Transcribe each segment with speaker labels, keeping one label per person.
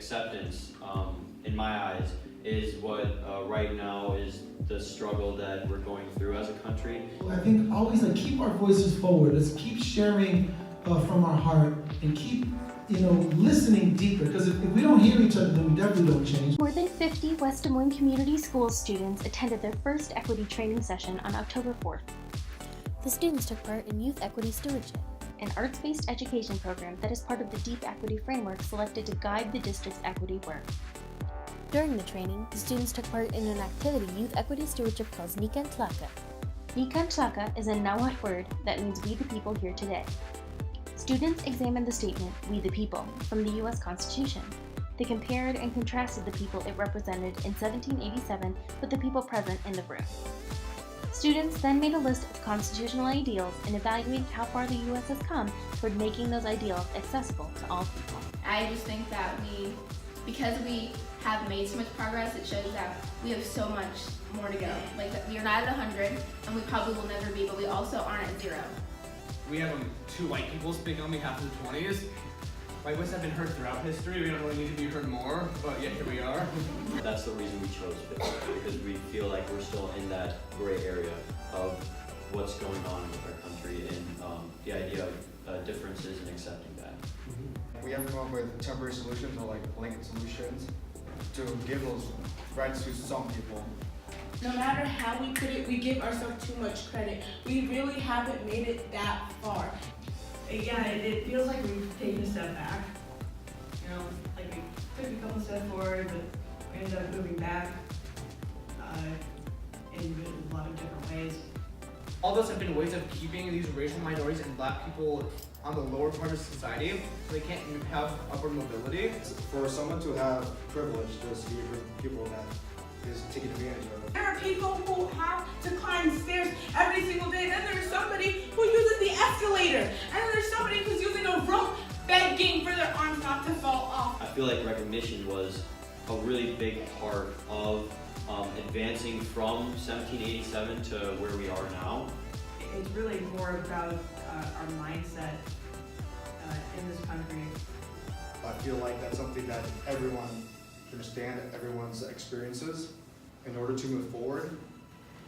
Speaker 1: acceptance, in my eyes, is what right now is the struggle that we're going through as a country.
Speaker 2: I think always keep our voices forward. Let's keep sharing from our heart and keep listening deeper, because if we don't hear each other, then we definitely don't change.
Speaker 3: More than 50 West Des Moines Community Schools students attended their first equity training session on October 4th.
Speaker 4: The students took part in Youth Equity Stewardship,
Speaker 3: an arts-based education program that is part of the Deep Equity Framework selected to guide the district's equity work.
Speaker 4: During the training, the students took part in an activity Youth Equity Stewardship calls Nikan Tlaka.
Speaker 3: Nikan Tlaka is a Nahuatl word that means we the people here today. Students examined the statement, "We the people," from the U.S. Constitution. They compared and contrasted the people it represented in 1787 with the people present in the room. Students then made a list of constitutional ideals and evaluated how far the U.S. has come toward making those ideals accessible to all people.
Speaker 5: I just think that because we have made so much progress, it shows that we have so much more to go. Like, we are not at 100, and we probably will never be, but we also aren't at 0.
Speaker 6: We have two white people speaking on behalf of the 20s. White voices have been heard throughout history. We don't really need to be heard more, but yet here we are.
Speaker 1: That's the reason we chose FIT, because we feel like we're still in that gray area of what's going on with our country and the idea of differences and accepting that.
Speaker 7: We have come up with temporary solutions or blanket solutions to give those rights to some people.
Speaker 8: No matter how we put it, we give ourselves too much credit. We really haven't made it that far.
Speaker 9: Yeah, it feels like we've taken a step back. We took a couple steps forward, but we ended up moving back in a lot of different ways.
Speaker 6: All those have been ways of keeping these racial minorities and black people on the lower part of society, so they can't have upward mobility.
Speaker 7: For someone to have privilege, there's people that is taken advantage of.
Speaker 8: There are people who have to climb stairs every single day. Then there's somebody who uses the escalator. And then there's somebody who's using a rope begging for their arms not to fall off.
Speaker 1: I feel like recognition was a really big part of advancing from 1787 to where we are now.
Speaker 9: It's really more about our mindset in this country.
Speaker 7: I feel like that's something that everyone can understand, everyone's experiences in order to move forward.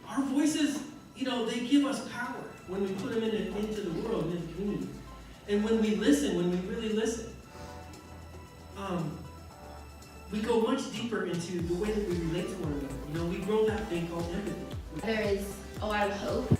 Speaker 2: Our voices, they give us power when we put them into the world, into the community. And when we listen, when we really listen, we go much deeper into the way that we relate to one another. We grow that thing called empathy.
Speaker 5: There is a lot of hope